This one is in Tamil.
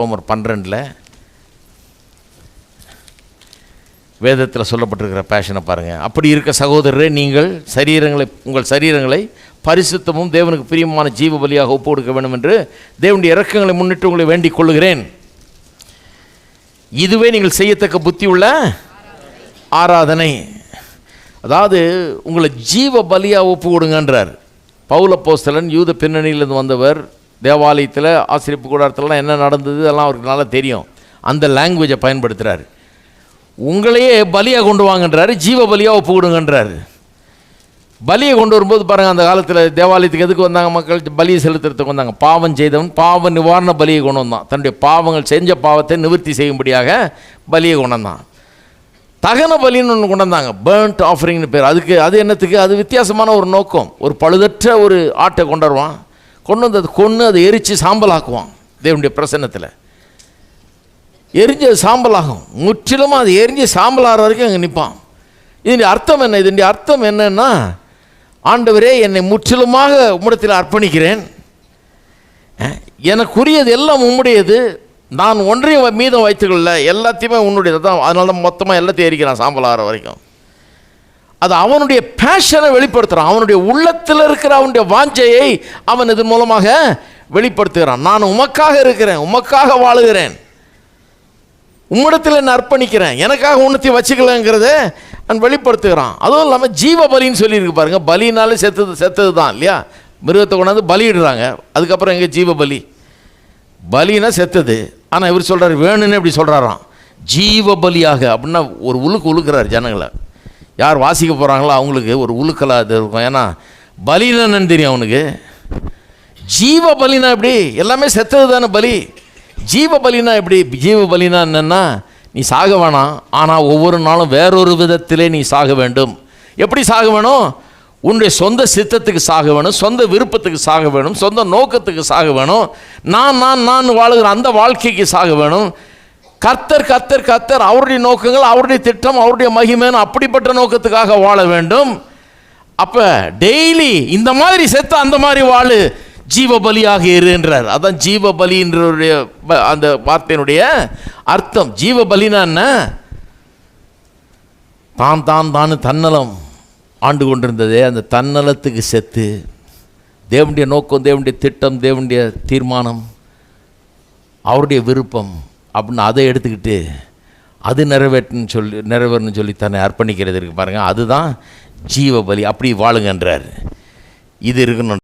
ரோமர் 12 வேதத்தில் சொல்லப்பட்டிருக்கிற பேஷனை பாருங்கள். அப்படி இருக்க சகோதரரே, நீங்கள் உங்கள் சரீரங்களை பரிசுத்தமும் தேவனுக்கு பிரியமான ஜீவ பலியாக ஒப்பு கொடுக்க வேண்டும் என்று தேவனுடைய இரக்கங்களை முன்னிட்டு உங்களை வேண்டிக் கொள்ளுகிறேன். இதுவே நீங்கள் செய்யத்தக்க புத்தி உள்ள ஆராதனை. அதாவது உங்களை ஜீவ பலியாக ஒப்பு கொடுங்கன்றார். பவுல் அப்போஸ்தலன் யூத பின்னணியிலிருந்து வந்தவர். தேவாலயத்தில் ஆசிரியப்பு கூடாரத்துலலாம் என்ன நடந்தது அதெல்லாம் அவருக்கு நல்லா தெரியும். அந்த லாங்குவேஜை பயன்படுத்துகிறார். உங்களையே பலியாக கொண்டு வாங்கன்றாரு, ஜீவ பலியாக ஒப்பு கொடுங்கன்றாரு. பலியை கொண்டு வரும்போது பாருங்கள், அந்த காலத்தில் தேவாலயத்துக்கு எதுக்கு வந்தாங்க மக்கள்? பலியை செலுத்துறதுக்கு வந்தாங்க. பாவம் செய்தவன் பாவ நிவாரண பலியை கொண்டு வந்தான். தன்னுடைய பாவங்கள் செஞ்ச பாவத்தை நிவர்த்தி செய்யும்படியாக பலியை கொண்டு வந்தான். தகன பலின்னு ஒன்று கொண்டு வந்தாங்க, பேர்ன்ட் ஆஃபரிங்னு பேர். அது என்னத்துக்கு? அது வித்தியாசமான ஒரு நோக்கம். ஒரு பழுதற்ற ஒரு ஆட்டை கொண்டு வருவான், கொண்டு வந்து அதை எரித்து சாம்பலாக்குவான். தேவனுடைய பிரசன்னத்தில் எரிஞ்சு அது சாம்பலாகும். முற்றிலுமாக அது எரிஞ்சு சாம்பலாகிற வரைக்கும் அங்கே நிற்பான். இதனுடைய அர்த்தம் என்ன? இதனுடைய அர்த்தம் என்னன்னா, ஆண்டவரே, என்னை முற்றிலுமாக உம்மிடத்தில் அர்ப்பணிக்கிறேன், எனக்குரியது எல்லாம் உம்முடையது, நான் ஒன்றையும் மீதம் வைத்துக்கொள்ள, எல்லாத்தையுமே உன்னுடையது தான். அதனால தான் மொத்தமாக எல்லாத்தையும் எரிக்கிறான் சாம்பலாகிற வரைக்கும். அது அவனுடைய பேஷனை வெளிப்படுத்துகிறான். அவனுடைய உள்ளத்தில் இருக்கிற அவனுடைய வாஞ்சையை அவன் இதன் மூலமாக வெளிப்படுத்துகிறான். நான் உமக்காக இருக்கிறேன், உமக்காக வாழுகிறேன், உம்மிடத்தில் என்ன அர்ப்பணிக்கிறேன், எனக்காக உன்னத்தையும் வச்சுக்கலங்கிறத அவன் வெளிப்படுத்துகிறான். அதுவும் இல்லாமல் ஜீவ பலின்னு சொல்லியிருக்கு பாருங்கள். பலினாலே செத்தது தான் இல்லையா? மிருகத்தை கொண்டாந்து பலியிடுறாங்க. அதுக்கப்புறம் எங்கே ஜீவ பலி? பலினா செத்தது. ஆனால் இவர் சொல்கிறார், வேணுன்னு எப்படி சொல்கிறாராம், ஜீவ பலியாக. அப்படின்னா ஒரு உழுக்கிறார் ஜனங்களை. யார் வாசிக்க போகிறாங்களோ அவங்களுக்கு ஒரு உழுக்கலாக இது இருக்கும். ஏன்னா பலினா என்னன்னு தெரியும் அவனுக்கு. ஜீவ பலினா எப்படி? எல்லாமே செத்தது தானே பலி. ஜீவ பலினா எப்படி? ஜீவ பலினா என்னென்னா, நீ சாக வேணாம், ஆனால் ஒவ்வொரு நாளும் வேறொரு விதத்திலே நீ சாக வேண்டும். எப்படி சாக வேணும்? உன்னுடைய சொந்த சித்தத்துக்கு சாக வேணும், சொந்த விருப்பத்துக்கு சாக வேணும், சொந்த நோக்கத்துக்கு சாக வேணும், நான் வாழுகிற அந்த வாழ்க்கைக்கு சாக வேணும். கர்த்தர் கர்த்தர் கர்த்தர் அவருடைய நோக்கங்கள், அவருடைய திட்டம், அவருடைய மகிமைன்னு அப்படிப்பட்ட நோக்கத்துக்காக வாழ வேண்டும். அப்போ டெய்லி இந்த மாதிரி செத்து அந்த மாதிரி வாழு, ஜீவ பலியாக இருன்றார். அதான் ஜீவ பலின்ற அந்த வார்த்தையினுடைய அர்த்தம். ஜீவ பலினா என்ன? தான் தன்னலம் ஆண்டு கொண்டிருந்ததே, அந்த தன்னலத்துக்கு செத்து தேவனுடைய நோக்கம், தேவனுடைய திட்டம், தேவனுடைய தீர்மானம், அவருடைய விருப்பம் அப்படின்னு அதை எடுத்துக்கிட்டு அது நிறைவேறணும்னு சொல்லி தன்னை அர்ப்பணிக்கிறது இருக்கு பாருங்கள். அதுதான் ஜீவ பலி. அப்படி வாழுங்கன்றார். இது இருக்கணும்.